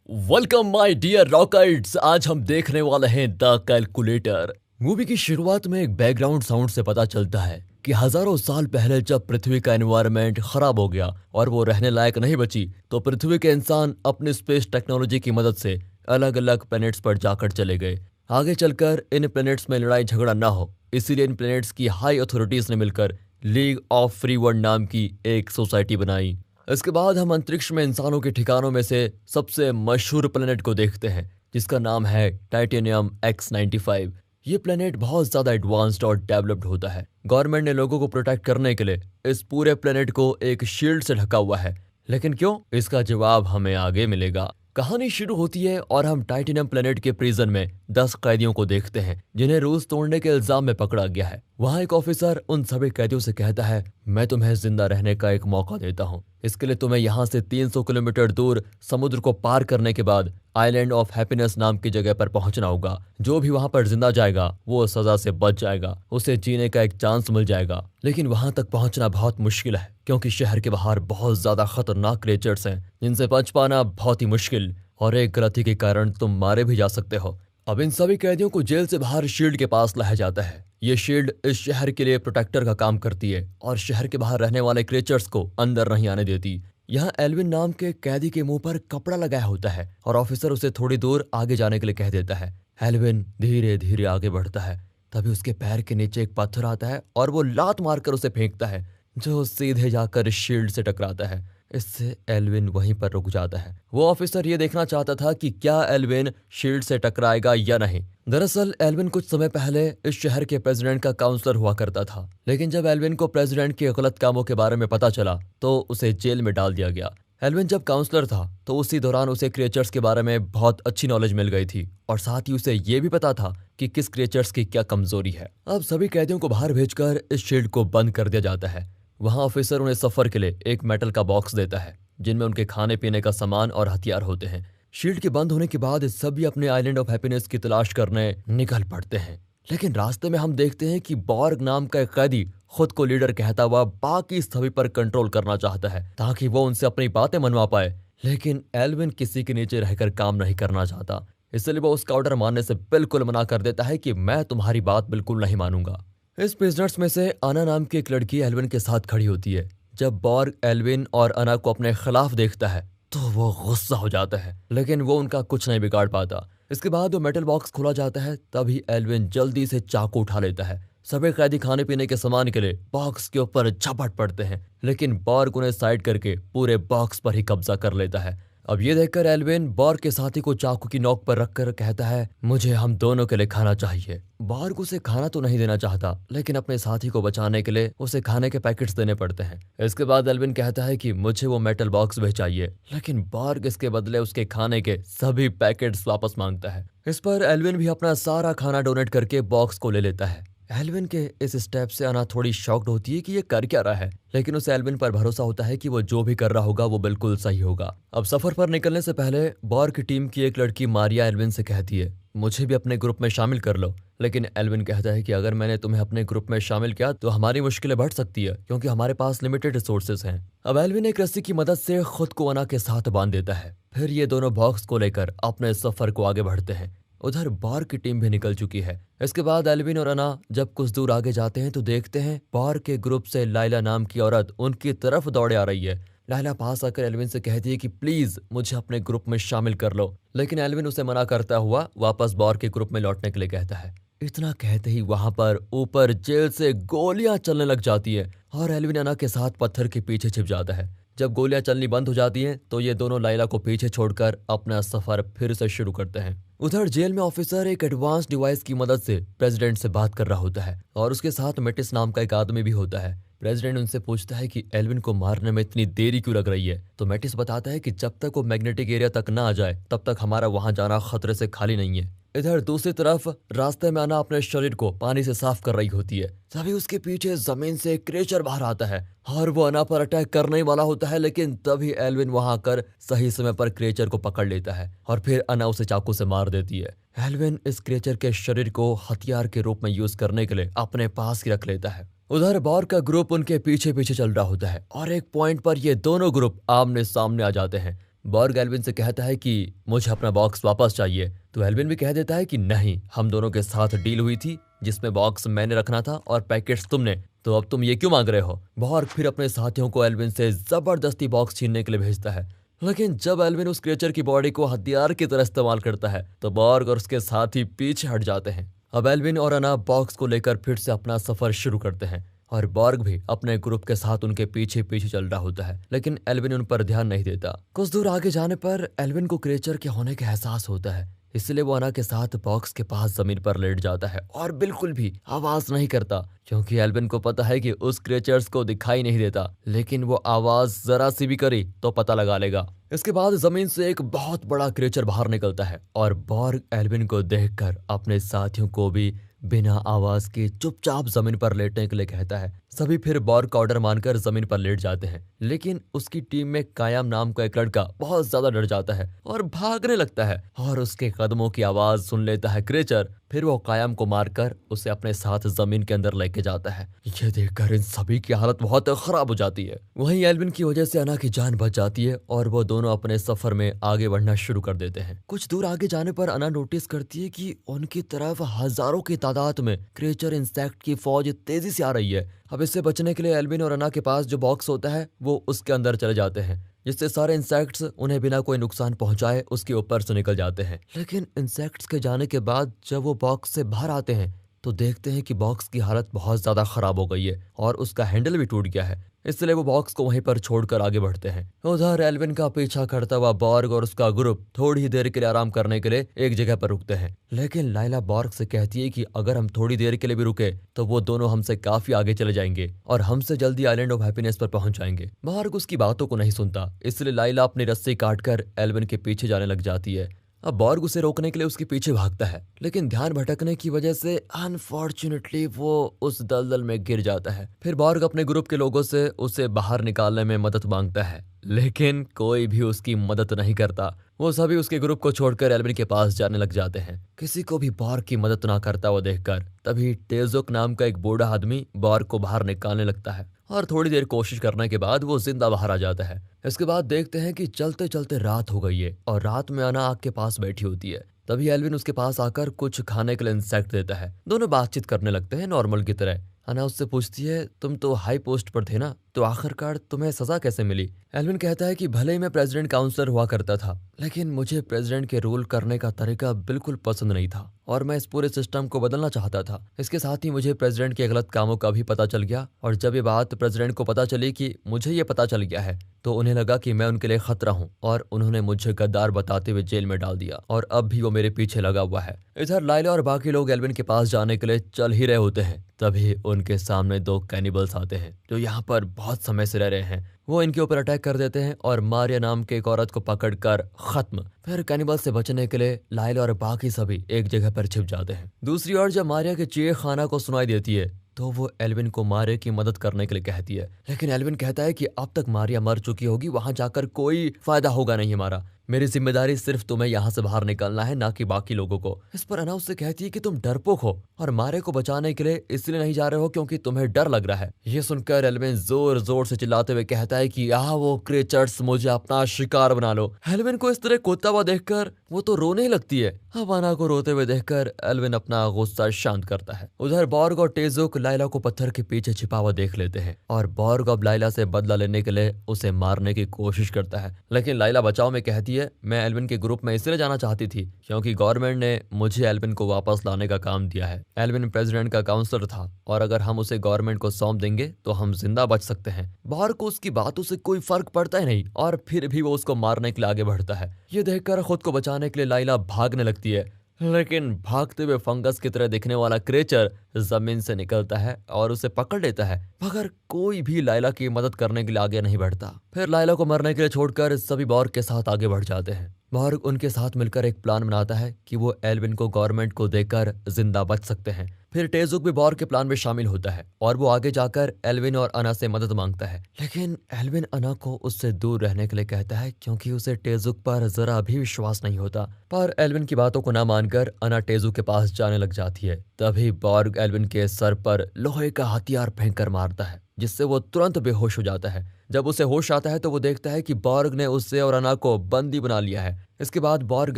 Welcome my dear rockets. आज हम देखने वाले हैं द कैलकुलेटर। मूवी की शुरुआत में एक बैकग्राउंड साउंड से पता चलता है कि हजारों साल पहले जब पृथ्वी का एनवायरनमेंट खराब हो गया और वो रहने लायक नहीं बची, तो पृथ्वी के इंसान अपनी स्पेस टेक्नोलॉजी की मदद से अलग अलग प्लैनेट्स पर जाकर चले गए। आगे चलकर इन प्लैनेट्स में लड़ाई झगड़ा ना हो, इसीलिए इन प्लैनेट्स की हाई अथॉरिटीज ने मिलकर लीग ऑफ फ्री वर्ल्ड नाम की एक सोसाइटी बनाई। इसके बाद हम अंतरिक्ष में इंसानों के ठिकानों में से सबसे मशहूर प्लेनेट को देखते हैं, जिसका नाम है टाइटेनियम X95। ये प्लेनेट बहुत ज़्यादा एडवांस्ड और डेवलप्ड होता है। गवर्नमेंट ने लोगों को प्रोटेक्ट करने के लिए इस पूरे प्लेनेट को एक शील्ड से ढका हुआ है। लेकिन क्यों? इसका जवाब हमें आगे मिलेगा। कहानी शुरू होती है और हम टाइटेनियम प्लेनेट के प्रिजन में 10 कैदियों को देखते हैं, जिन्हें रूल्स तोड़ने के इल्जाम में पकड़ा गया है। वहाँ एक ऑफिसर उन सभी कैदियों से कहता है, मैं तुम्हें जिंदा रहने का एक मौका देता हूँ। इसके लिए तुम्हें यहाँ से 300 किलोमीटर दूर समुद्र को पार करने के बाद आइलैंड ऑफ हैप्पीनेस नाम की जगह पर पहुंचना होगा। जो भी वहां पर जिंदा जाएगा वो सजा से बच जाएगा, उसे जीने का एक चांस मिल जाएगा। लेकिन वहां तक पहुंचना बहुत मुश्किल है, क्योंकि शहर के बाहर बहुत ज्यादा खतरनाक क्रिएचर्स हैं, जिनसे बच पाना बहुत ही मुश्किल, और एक गलती के कारण तुम मारे भी जा सकते हो। अब इन सभी कैदियों को जेल से बाहर शील्ड के पास लाया जाता है। ये शील्ड इस शहर के लिए प्रोटेक्टर का काम करती है और शहर के बाहर रहने वाले क्रिएचर्स को अंदर नहीं आने देती। यहाँ एल्विन नाम के कैदी के मुंह पर कपड़ा लगाया होता है और ऑफिसर उसे थोड़ी दूर आगे जाने के लिए कह देता है। एल्विन धीरे धीरे आगे बढ़ता है, तभी उसके पैर के नीचे एक पत्थर आता है और वो लात मारकर उसे फेंकता है, जो सीधे जाकर शील्ड से टकराता है। इससे एल्विन वहीं पर रुक जाता है। वो ऑफिसर ये देखना चाहता था कि क्या एल्विन शील्ड से टकराएगा या नहीं। दरअसल एल्विन कुछ समय पहले इस शहर के प्रेसिडेंट का काउंसलर हुआ करता था, लेकिन जब एल्विन को प्रेसिडेंट के गलत कामों के बारे में पता चला तो उसे जेल में डाल दिया गया। एल्विन जब काउंसलर था तो उसी दौरान उसे क्रिएचर्स के बारे में बहुत अच्छी नॉलेज मिल गई थी, और साथ ही उसे ये भी पता था कि किस क्रिएचर्स की क्या कमजोरी है। अब सभी कैदियों को बाहर भेजकर इस शील्ड को बंद कर दिया जाता है। वहां ऑफिसर उन्हें सफर के लिए एक मेटल का बॉक्स देता है, जिनमें उनके खाने पीने का सामान और हथियार होते हैं। शील्ड के बंद होने के बाद सभी अपने आइलैंड ऑफ हैप्पीनेस की तलाश करने निकल पड़ते हैं। लेकिन रास्ते में हम देखते हैं कि बॉर्ग नाम का एक कैदी खुद को लीडर कहता हुआ बाकी सभी पर कंट्रोल करना चाहता है, ताकि वो उनसे अपनी बातें मनवा पाए। लेकिन एल्विन किसी के नीचे रहकर काम नहीं करना चाहता, इसलिए वो उसका ऑर्डर मानने से बिल्कुल मना कर देता है कि मैं तुम्हारी बात बिल्कुल नहीं मानूंगा। इस प्रिजनर्स में से अना नाम की एक लड़की एल्विन के साथ खड़ी होती है। जब बॉर्ग एल्विन और अना को अपने खिलाफ देखता है तो वो गुस्सा हो जाता है, लेकिन वो उनका कुछ नहीं बिगाड़ पाता। इसके बाद वो मेटल बॉक्स खोला जाता है, तभी एल्विन जल्दी से चाकू उठा लेता है। सभी कैदी खाने पीने के सामान के लिए बॉक्स के ऊपर झपट पड़ते हैं, लेकिन बॉर्ग उन्हें साइड करके पूरे बॉक्स पर ही कब्जा कर लेता है। अब ये देखकर एल्विन बॉर्ग के साथी को चाकू की नोक पर रखकर कहता है, मुझे हम दोनों के लिए खाना चाहिए। बॉर्ग उसे खाना तो नहीं देना चाहता, लेकिन अपने साथी को बचाने के लिए उसे खाने के पैकेट्स देने पड़ते हैं। इसके बाद एल्विन कहता है कि मुझे वो मेटल बॉक्स भी चाहिए, लेकिन बॉर्ग इसके बदले उसके खाने के सभी पैकेट्स वापस मांगता है। इस पर एल्विन भी अपना सारा खाना डोनेट करके बॉक्स को ले लेता है। एल्विन के इस स्टेप से अना थोड़ी शॉक्ड होती है कि ये कर क्या रहा है, लेकिन उसे एल्विन पर भरोसा होता है कि वो जो भी कर रहा होगा वो बिल्कुल सही होगा। अब सफर पर निकलने से पहले बॉर्ग की टीम की एक लड़की मारिया एल्विन से कहती है, मुझे भी अपने ग्रुप में शामिल कर लो। लेकिन एल्विन कहता है कि अगर मैंने तुम्हें अपने ग्रुप में शामिल किया तो हमारी मुश्किलें बढ़ सकती है, क्योंकि हमारे पास लिमिटेड रिसोर्सेज हैं। अब एल्विन एक रस्सी की मदद से खुद को अना के साथ बांध देता है। फिर ये दोनों बॉक्स को लेकर अपने सफर को आगे बढ़ते हैं। उधर बॉर्ग की टीम भी निकल चुकी है। इसके बाद एल्विन और अना जब कुछ दूर आगे जाते हैं तो देखते हैं बॉर्ग के ग्रुप से लाइला नाम की औरत उनकी तरफ दौड़े आ रही है। लाइला पास आकर एल्विन से कहती है कि प्लीज मुझे अपने ग्रुप में शामिल कर लो, लेकिन एल्विन उसे मना करता हुआ वापस बॉर्ग के ग्रुप में लौटने के लिए कहता है। इतना कहते ही वहां पर ऊपर जेल से गोलियां चलने लग जाती है और एल्विन अना के साथ पत्थर के पीछे छिप जाता है। जब गोलियां चलनी बंद हो जाती हैं तो ये दोनों लाइला को पीछे छोड़कर अपना सफर फिर से शुरू करते हैं। उधर जेल में ऑफिसर एक एडवांस डिवाइस की मदद से प्रेसिडेंट से बात कर रहा होता है, और उसके साथ मेटिस नाम का एक आदमी भी होता है। प्रेसिडेंट उनसे पूछता है कि एल्विन को मारने में इतनी देरी क्यों लग रही है, तो मेटिस बताता है कि जब तक वो मैग्नेटिक एरिया तक ना आ जाए तब तक हमारा वहां जाना खतरे से खाली नहीं है। इधर दूसरी तरफ रास्ते में अना अपने शरीर को पानी से साफ कर रही होती है, तभी उसके पीछे जमीन से एक क्रेचर बाहर आता है और वो अना पर अटैक करने वाला होता है, लेकिन तभी एल्विन वहां आकर सही समय पर क्रेचर को पकड़ लेता है और फिर अना उसे चाकू से मार देती है। एल्विन इस क्रेचर के शरीर को हथियार के रूप में यूज करने के लिए अपने पास ही रख लेता है। उधर बॉर्ग का ग्रुप उनके पीछे पीछे चल रहा होता है और एक पॉइंट पर ये दोनों ग्रुप आमने सामने आ जाते हैं। बॉर्ग एल्विन से कहता है कि मुझे अपना बॉक्स वापस चाहिए, तो एल्विन भी कह देता है कि नहीं, हम दोनों के साथ डील हुई थी जिसमें बॉक्स मैंने रखना था और पैकेट्स तुमने, तो अब तुम ये क्यों मांग रहे हो। बॉर्ग फिर अपने साथियों को एल्विन से जबरदस्ती बॉक्स छीनने के लिए भेजता है, लेकिन जब एल्विन उस क्रिएचर की बॉडी को हथियार की तरह इस्तेमाल करता है तो बॉर्ग और उसके साथी पीछे हट जाते हैं। अब एल्विन और अना बॉक्स को लेकर फिर से अपना सफर शुरू करते हैं और बॉर्ग भी अपने ग्रुप के साथ उनके पीछे पीछे चल रहा होता है, लेकिन एल्विन उन पर ध्यान नहीं देता। कुछ दूर आगे जाने पर एल्विन को क्रिएचर के होने का एहसास होता है, इसलिए वो अना के साथ बॉक्स के पास जमीन पर लेट जाता है और बिल्कुल भी आवाज नहीं करता, क्योंकि एल्विन को पता है कि उस क्रिएचर्स को दिखाई नहीं देता, लेकिन वो आवाज जरा सी भी करी तो पता लगा लेगा। इसके बाद जमीन से एक बहुत बड़ा क्रिएचर बाहर निकलता है और बॉर्ग एल्विन को देखकर अपने साथियों को भी बिना आवाज के चुपचाप जमीन पर लेटने के लिए कहता है। सभी फिर बॉर्ग का ऑर्डर मानकर जमीन पर लेट जाते हैं, लेकिन उसकी टीम में कायम नाम का एक लड़का बहुत ज्यादा डर जाता है और भागने लगता है और उसके कदमों की आवाज सुन लेता है क्रिएचर। फिर वो कायम को मारकर उसे अपने साथ जमीन के अंदर लेके जाता है। ये देखकर इन सभी की हालत बहुत खराब हो जाती है। वहीं एल्विन की वजह से अना की जान बच जाती है और वो दोनों अपने सफर में आगे बढ़ना शुरू कर देते हैं। कुछ दूर आगे जाने पर अना नोटिस करती है कि उनकी तरफ हजारों की तादाद में क्रिएचर इंसेक्ट की फौज तेजी से आ रही है। अब इससे बचने के लिए एल्विन और अना के पास जो बॉक्स होता है वो उसके अंदर चले जाते हैं, जिससे सारे इंसेक्ट्स उन्हें बिना कोई नुकसान पहुंचाए उसके ऊपर से निकल जाते हैं। लेकिन इंसेक्ट्स के जाने के बाद जब वो बॉक्स से बाहर आते हैं तो देखते हैं कि बॉक्स की हालत बहुत ज्यादा खराब हो गई है और उसका हैंडल भी टूट गया है, इसलिए वो बॉक्स को वहीं पर छोड़कर आगे बढ़ते हैं। उधर एल्विन का पीछा करता हुआ बॉर्ग और उसका ग्रुप थोड़ी ही देर के लिए आराम करने के लिए एक जगह पर रुकते हैं, लेकिन लाइला बॉर्ग से कहती है कि अगर हम थोड़ी देर के लिए भी रुके तो वो दोनों हमसे काफी आगे चले जाएंगे और हमसे जल्दी आइलैंड ऑफ हैप्पीनेस पर पहुंच जाएंगे। बॉर्ग उसकी बातों को नहीं सुनता, इसलिए लाइला अपनी रस्सी काटकर एल्विन के पीछे जाने लग जाती है। अब बॉर्ग उसे रोकने के लिए उसके पीछे भागता है, लेकिन ध्यान भटकने की वजह से अनफॉर्चुनेटली वो उस दलदल में गिर जाता है। फिर बॉर्ग अपने ग्रुप के लोगों से उसे बाहर निकालने में मदद मांगता है, लेकिन कोई भी उसकी मदद नहीं करता। वो सभी उसके ग्रुप को छोड़कर एल्विन के पास जाने लग जाते हैं। किसी को भी बॉर्ग की मदद ना करता हुआ देखकर तभी टेजुक नाम का एक बूढ़ा आदमी बॉर्ग को बाहर निकालने लगता है और थोड़ी देर कोशिश करने के बाद वो जिंदा बाहर आ जाता है। इसके बाद देखते हैं कि चलते चलते रात हो गई है और रात में अना आग के पास बैठी होती है। तभी एल्विन उसके पास आकर कुछ खाने के लिए इंसेक्ट देता है। दोनों बातचीत करने लगते हैं नॉर्मल की तरह। अना उससे पूछती है, तुम तो हाई पोस्ट पर थे ना, तो आखिरकार तुम्हें सजा कैसे मिली। एल्विन कहता है कि भले ही मैं प्रेसिडेंट काउंसलर हुआ करता था, लेकिन मुझे प्रेसिडेंट के रूल करने का तरीका बिल्कुल पसंद नहीं था और मैं इस पूरे सिस्टम को बदलना चाहता था। इसके साथ ही मुझे प्रेसिडेंट के गलत कामों का भी पता चल गया और जब ये बात प्रेसिडेंट को पता चली कि मुझे ये पता चल गया है तो उन्हें लगा कि मैं उनके लिए खतरा हूँ और उन्होंने मुझे गद्दार बताते हुए जेल में डाल दिया और अब भी वो मेरे पीछे लगा हुआ है। इधर लाइला और बाकी लोग एल्विन के पास जाने के लिए चल ही रहे होते हैं, तभी उनके सामने दो कैनिबल्स आते हैं जो यहाँ पर बहुत समय से रह रहे हैं। वो इनके ऊपर अटैक कर देते हैं और मारिया नाम के एक औरत को पकड़कर खत्म। फिर कैनिबल से बचने के लिए लाइला और बाकी सभी एक जगह पर छिप जाते हैं। दूसरी ओर जब मारिया के चीख खाना को सुनाई देती है तो वो एल्विन को मारिया की मदद करने के लिए कहती है, लेकिन एल्विन कहता है कि अब तक मारिया मर चुकी होगी, वहां जाकर कोई फायदा होगा नहीं हमारा। मेरी जिम्मेदारी सिर्फ तुम्हें यहाँ से बाहर निकलना है, ना कि बाकी लोगों को। इस पर अना उससे कहती है कि तुम डरपोक हो और मारे को बचाने के लिए इसलिए नहीं जा रहे हो क्योंकि तुम्हें डर लग रहा है। ये सुनकर एल्विन जोर जोर से चिल्लाते हुए कहता है कि यहाँ वो क्रिएचर्स मुझे अपना शिकार बना लो। एल्विन को इस तरह कोता हुआ देखकर वो तो रोने ही लगती है। अब अना को रोते हुए देखकर एल्विन अपना गुस्सा शांत करता है। उधर बॉर्ग और टेजुक लाइला को पत्थर के पीछे छिपा हुआ देख लेते हैं और बॉर्ग अब लाइला से बदला लेने के लिए उसे मारने की कोशिश करता है, लेकिन लाइला बचाव में कहती है, मैं एल्विन के ग्रुप में इसलिए जाना चाहती थी क्योंकि गवर्नमेंट ने मुझे एल्विन को वापस लाने का काम दिया है। एल्विन प्रेसिडेंट का काउंसलर था और अगर हम उसे गवर्नमेंट को सौंप देंगे तो हम जिंदा बच सकते हैं। बॉर्ग को उसकी बातों से कोई फर्क पड़ता ही नहीं और फिर भी वो उसको मारने के लिए आगे बढ़ता है। ये देखकर खुद को बचाने के लिए लाइला भागने लगती है, लेकिन भागते हुए फंगस की तरह दिखने वाला क्रिएचर जमीन से निकलता है और उसे पकड़ लेता है, मगर कोई भी लाइला की मदद करने के लिए आगे नहीं बढ़ता। फिर लाइला को मरने के लिए छोड़कर सभी बॉर्ग के साथ आगे बढ़ जाते हैं। बॉर्ग उनके साथ मिलकर एक प्लान बनाता है कि वो एल्विन को गवर्नमेंट को देकर जिंदा बच सकते हैं। फिर टेजुक भी बॉर्ग के प्लान में शामिल होता है और वो आगे जाकर एल्विन और अना से मदद मांगता है, लेकिन एल्विन अना को उससे दूर रहने के लिए कहता है क्योंकि उसे टेजुक पर जरा भी विश्वास नहीं होता। पर एल्विन की बातों को ना मानकर अना टेजुक के पास जाने लग जाती है। तभी बॉर्ग एल्विन के सर पर लोहे का हथियार फेंक कर मारता है, जिससे वो तुरंत बेहोश हो जाता है। जब उसे होश आता है तो वो देखता है कि बॉर्ग ने उसे और अना को बंदी बना लिया है। इसके बाद बॉर्ग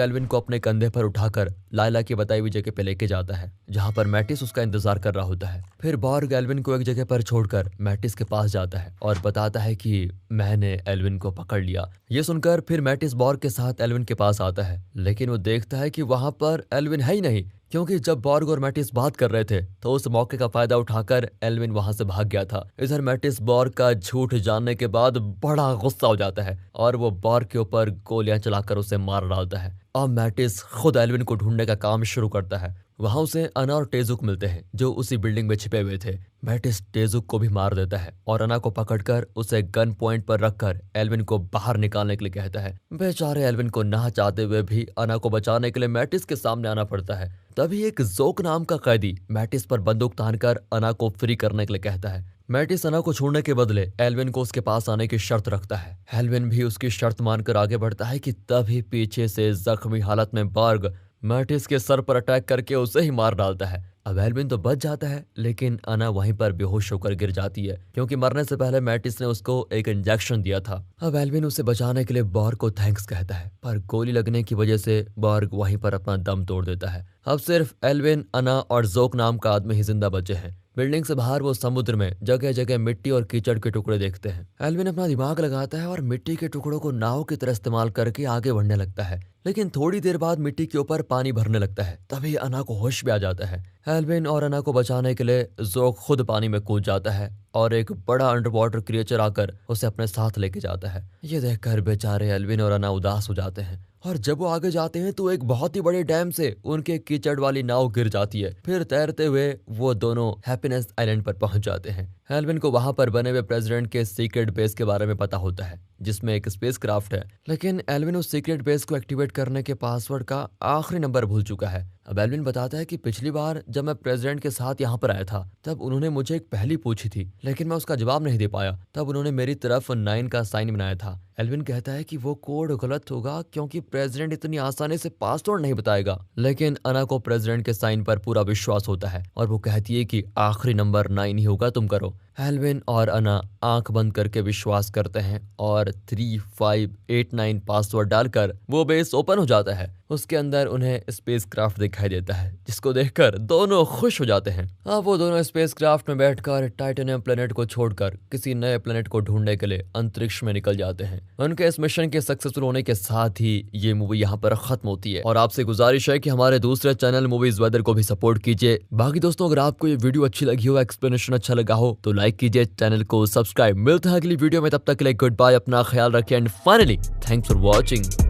एल्विन को अपने कंधे पर उठाकर लायला की बताई हुई जगह पे लेके जाता है, जहाँ पर मैटिस उसका इंतजार कर रहा होता है। फिर बॉर्ग एल्विन को एक जगह पर छोड़कर मैटिस के पास जाता है और बताता है कि मैंने एल्विन को पकड़ लिया। ये सुनकर फिर मैटिस बॉर्ग के साथ एल्विन के पास आता है, लेकिन वो देखता है कि वहां पर एल्विन है ही नहीं, क्योंकि जब बॉर्ग और मैटिस बात कर रहे थे तो उस मौके का फायदा उठाकर एल्विन वहां से भाग गया था। इधर मैटिस बॉर्ग का झूठ जानने के बाद बड़ा गुस्सा हो जाता है और वो बॉर्ग के ऊपर गोलियां चलाकर उसे मार डालता है। अब मैटिस खुद एल्विन को ढूंढने का काम शुरू करता है। वहां उसे अना और टेजुक मिलते हैं जो उसी बिल्डिंग में छिपे हुए थे। मैटिस टेजुक को भी मार देता है और अना को पकड़कर उसे गन पॉइंट पर रखकर एल्विन को बाहर निकालने के लिए कहता है। बेचारे एल्विन को ना चाहते हुए भी अना को बचाने के लिए मैटिस के सामने आना पड़ता है। तभी एक जोक नाम का कैदी मैटिस पर बंदूक तानकर अना को फ्री करने के लिए कहता है। मैटिस अना को छोड़ने के बदले एल्विन को उसके पास आने की शर्त रखता है। एल्विन भी उसकी शर्त मानकर आगे बढ़ता है कि तभी पीछे से जख्मी हालत में बॉर्ग मैटिस के सर पर अटैक करके उसे ही मार डालता है। अब एल्विन तो बच जाता है, लेकिन अना वहीं पर बेहोश होकर गिर जाती है, क्योंकि मरने से पहले मैटिस ने उसको एक इंजेक्शन दिया था। अब एल्विन उसे बचाने के लिए बॉर्ग को थैंक्स कहता है, पर गोली लगने की वजह से बॉर्ग वहीं पर अपना दम तोड़ देता है। अब सिर्फ एल्विन, अना और जोक नाम का आदमी ही जिंदा बचे हैं। बिल्डिंग से बाहर वो समुद्र में जगह जगह मिट्टी और कीचड़ के टुकड़े देखते हैं। एल्विन अपना दिमाग लगाता है और मिट्टी के टुकड़ों को नाव की तरह इस्तेमाल करके आगे बढ़ने लगता है, लेकिन थोड़ी देर बाद मिट्टी के ऊपर पानी भरने लगता है। तभी अना को होश भी आ जाता है। एल्विन और अना को बचाने के लिए जोक खुद पानी में कूद जाता है और एक बड़ा अंडर वाटर क्रिएचर आकर उसे अपने साथ लेके जाता है। ये देखकर बेचारे एल्विन और अना उदास हो जाते हैं और जब वो आगे जाते हैं तो एक बहुत ही बड़े डैम से उनके कीचड़ वाली नाव गिर जाती है। फिर तैरते हुए वो दोनों हैप्पीनेस आइलैंड पर पहुंच जाते हैं। एल्विन को वहां पर बने हुए प्रेसिडेंट के सीक्रेट बेस के बारे में पता होता है, जिसमें एक स्पेस क्राफ्ट है, लेकिन एल्विन उस सीक्रेट बेस को एक्टिवेट करने के पासवर्ड का आखिरी नंबर भूल चुका है। अब एल्विन बताता है कि पिछली बार जब मैं प्रेसिडेंट के साथ यहाँ पर आया था तब उन्होंने मुझे एक पहेली पूछी थी, लेकिन मैं उसका जवाब नहीं दे पाया। तब उन्होंने मेरी तरफ 9 का साइन बनाया था। एल्विन कहता है कि वो कोड गलत होगा क्योंकि प्रेसिडेंट इतनी आसानी से पासवर्ड नहीं बताएगा, लेकिन अना को प्रेसिडेंट के साइन पर पूरा विश्वास होता है और वो कहती है कि आखिरी नंबर 9 ही होगा, तुम करो। एल्विन और अना आंख बंद करके विश्वास करते हैं और 3589 पासवर्ड डालकर वो बेस ओपन हो जाता है। उसके अंदर उन्हें स्पेस क्राफ्ट दिखाई देता है, जिसको देखकर दोनों खुश हो जाते हैं। अब वो दोनों स्पेस क्राफ्ट में बैठकर टाइटेनियम प्लेनेट को छोड़कर किसी नए प्लेनेट को ढूंढने के लिए अंतरिक्ष में निकल जाते हैं। उनके इस मिशन के सक्सेसफुल होने के साथ ही ये मूवी यहाँ पर खत्म होती है और आपसे गुजारिश है कि हमारे दूसरे चैनल मूवीज वेदर को भी सपोर्ट कीजिए। बाकी दोस्तों, अगर आपको ये वीडियो अच्छी लगी हो, एक्सप्लेनेशन अच्छा लगा हो तो लाइक कीजिए, चैनल को सब्सक्राइब। मिलते हैं अगली वीडियो में, तब तक के लिए गुड बाय, अपना ख्याल रखिए and finally thanks for watching.